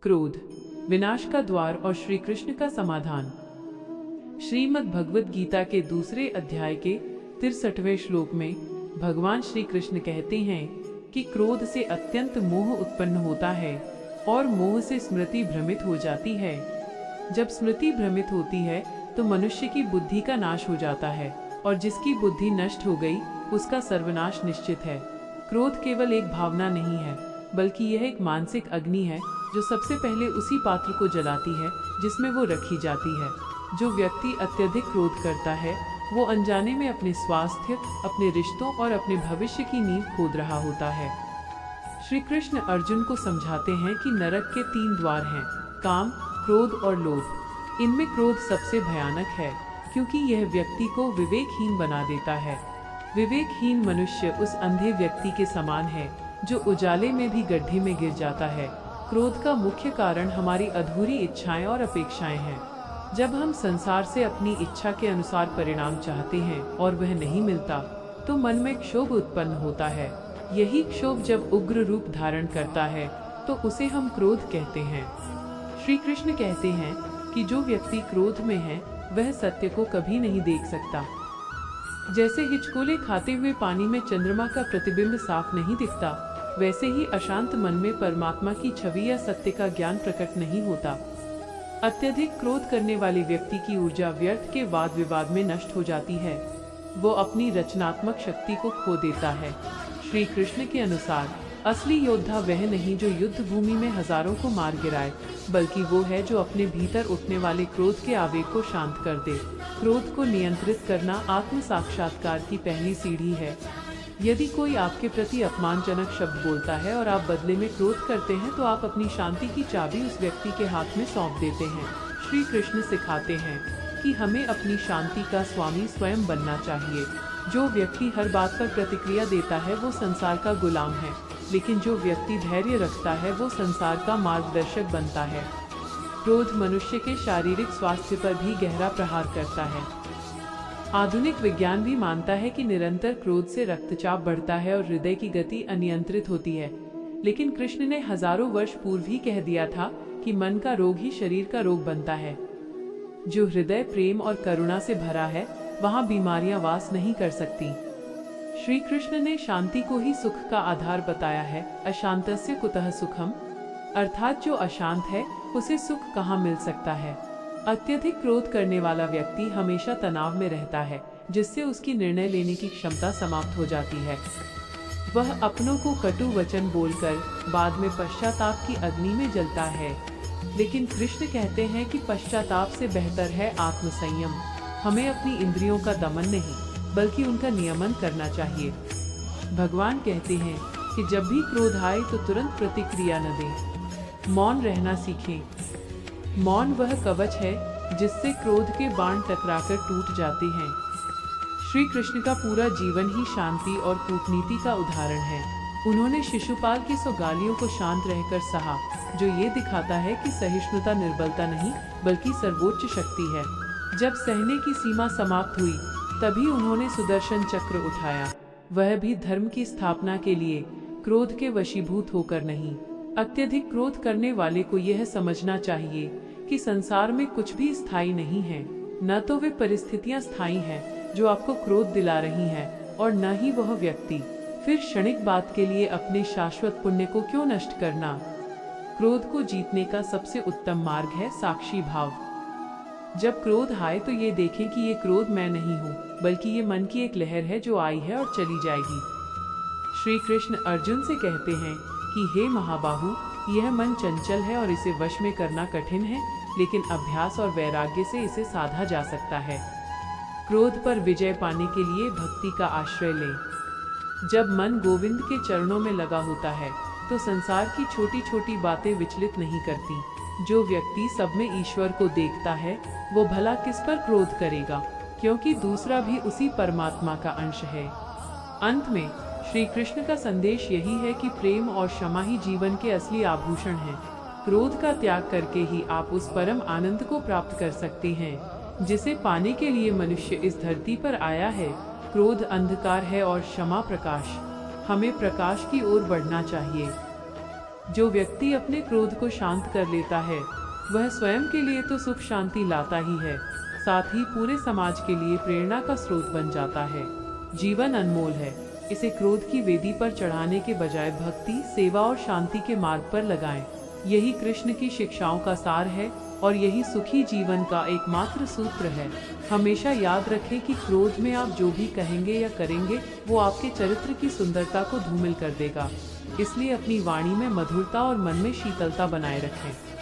क्रोध, विनाश का द्वार और श्री कृष्ण का समाधान। श्रीमद् भगवद गीता के दूसरे अध्याय के 63वें श्लोक में भगवान श्री कृष्ण कहते हैं कि क्रोध से अत्यंत मोह उत्पन्न होता है और मोह से स्मृति भ्रमित हो जाती है। जब स्मृति भ्रमित होती है तो मनुष्य की बुद्धि का नाश हो जाता है और जिसकी बुद्धि नष्ट हो गई उसका सर्वनाश निश्चित है। क्रोध केवल एक भावना नहीं है, बल्कि यह एक मानसिक अग्नि है जो सबसे पहले उसी पात्र को जलाती है जिसमें वो रखी जाती है। जो व्यक्ति अत्यधिक क्रोध करता है वो अनजाने में अपने स्वास्थ्य, अपने रिश्तों और अपने भविष्य की नींव खोद रहा होता है। श्री कृष्ण अर्जुन को समझाते हैं कि नरक के 3 द्वार हैं, काम, क्रोध और लोभ। इनमें क्रोध सबसे भयानक है क्योंकि यह व्यक्ति को विवेकहीन बना देता है। विवेकहीन मनुष्य उस अंधे व्यक्ति के समान है जो उजाले में भी गड्ढे में गिर जाता है। क्रोध का मुख्य कारण हमारी अधूरी इच्छाएं और अपेक्षाएं हैं। जब हम संसार से अपनी इच्छा के अनुसार परिणाम चाहते हैं और वह नहीं मिलता तो मन में क्षोभ उत्पन्न होता है। यही क्षोभ जब उग्र रूप धारण करता है तो उसे हम क्रोध कहते हैं। श्री कृष्ण कहते हैं कि जो व्यक्ति क्रोध में है वह सत्य को कभी नहीं देख सकता। जैसे हिचकोले खाते हुए पानी में चंद्रमा का प्रतिबिंब साफ नहीं दिखता, वैसे ही अशांत मन में परमात्मा की छवि या सत्य का ज्ञान प्रकट नहीं होता। अत्यधिक क्रोध करने वाले व्यक्ति की ऊर्जा व्यर्थ के वाद विवाद में नष्ट हो जाती है। वो अपनी रचनात्मक शक्ति को खो देता है। श्री कृष्ण के अनुसार असली योद्धा वह नहीं जो युद्ध भूमि में हजारों को मार गिराए, बल्कि वो है जो अपने भीतर उठने वाले क्रोध के आवेग को शांत कर दे। क्रोध को नियंत्रित करना आत्म साक्षात्कार की पहली सीढ़ी है। यदि कोई आपके प्रति अपमानजनक शब्द बोलता है और आप बदले में क्रोध करते हैं तो आप अपनी शांति की चाबी उस व्यक्ति के हाथ में सौंप देते हैं। श्री कृष्ण सिखाते हैं कि हमें अपनी शांति का स्वामी स्वयं बनना चाहिए। जो व्यक्ति हर बात पर प्रतिक्रिया देता है वो संसार का गुलाम है, लेकिन जो व्यक्ति धैर्य रखता है वो संसार का मार्गदर्शक बनता है। क्रोध मनुष्य के शारीरिक स्वास्थ्य पर भी गहरा प्रहार करता है। आधुनिक विज्ञान भी मानता है कि निरंतर क्रोध से रक्तचाप बढ़ता है और हृदय की गति अनियंत्रित होती है। लेकिन कृष्ण ने हजारों वर्ष पूर्व ही कह दिया था कि मन का रोग ही शरीर का रोग बनता है। जो हृदय प्रेम और करुणा से भरा है वहाँ बीमारियां वास नहीं कर सकती। श्री कृष्ण ने शांति को ही सुख का आधार बताया है। अशांतस्य कुतः सुखम, अर्थात जो अशांत है उसे सुख कहाँ मिल सकता है। अत्यधिक क्रोध करने वाला व्यक्ति हमेशा तनाव में रहता है, जिससे उसकी निर्णय लेने की क्षमता समाप्त हो जाती है। वह अपनों को कटु वचन बोलकर बाद में पश्चाताप की अग्नि में जलता है। लेकिन कृष्ण कहते हैं कि पश्चाताप से बेहतर है आत्मसंयम। हमें अपनी इंद्रियों का दमन नहीं बल्कि उनका नियमन करना चाहिए। भगवान कहते हैं कि जब भी क्रोध आए तो तुरंत प्रतिक्रिया न दें, मौन रहना सीखें। मौन वह कवच है जिससे क्रोध के बाण टकराकर टूट जाते हैं। श्री कृष्ण का पूरा जीवन ही शांति और कूटनीति का उदाहरण है। उन्होंने शिशुपाल की 100 गालियों को शांत रहकर सहा, जो ये दिखाता है कि सहिष्णुता निर्बलता नहीं बल्कि सर्वोच्च शक्ति है। जब सहने की सीमा समाप्त हुई तभी उन्होंने सुदर्शन चक्र उठाया, वह भी धर्म की स्थापना के लिए, क्रोध के वशीभूत होकर नहीं। अत्यधिक क्रोध करने वाले को यह समझना चाहिए कि संसार में कुछ भी स्थायी नहीं है। न तो वे परिस्थितियां स्थायी हैं जो आपको क्रोध दिला रही हैं और न ही वह व्यक्ति। फिर क्षणिक बात के लिए अपने शाश्वत पुण्य को क्यों नष्ट करना। क्रोध को जीतने का सबसे उत्तम मार्ग है साक्षी भाव। जब क्रोध आए तो ये देखें कि ये क्रोध मैं नहीं हूँ, बल्कि ये मन की एक लहर है जो आई है और चली जाएगी। श्री कृष्ण अर्जुन से कहते हैं कि हे महाबाहु, यह मन चंचल है और इसे वश में करना कठिन है, लेकिन अभ्यास और वैराग्य से इसे साधा जा सकता है। क्रोध पर विजय पाने के लिए भक्ति का आश्रय लें। जब मन गोविंद के चरणों में लगा होता है तो संसार की छोटी छोटी बातें विचलित नहीं करती। जो व्यक्ति सब में ईश्वर को देखता है वो भला किस पर क्रोध करेगा, क्योंकि दूसरा भी उसी परमात्मा का अंश है। अंत में श्री कृष्ण का संदेश यही है कि प्रेम और क्षमा ही जीवन के असली आभूषण हैं। क्रोध का त्याग करके ही आप उस परम आनंद को प्राप्त कर सकते हैं जिसे पाने के लिए मनुष्य इस धरती पर आया है। क्रोध अंधकार है और क्षमा प्रकाश। हमें प्रकाश की ओर बढ़ना चाहिए। जो व्यक्ति अपने क्रोध को शांत कर लेता है वह स्वयं के लिए तो सुख शांति लाता ही है, साथ ही पूरे समाज के लिए प्रेरणा का स्रोत बन जाता है। जीवन अनमोल है, इसे क्रोध की वेदी पर चढ़ाने के बजाय भक्ति, सेवा और शांति के मार्ग पर लगाएं। यही कृष्ण की शिक्षाओं का सार है और यही सुखी जीवन का एकमात्र सूत्र है। हमेशा याद रखें कि क्रोध में आप जो भी कहेंगे या करेंगे वो आपके चरित्र की सुंदरता को धूमिल कर देगा। इसलिए अपनी वाणी में मधुरता और मन में शीतलता बनाए रखें।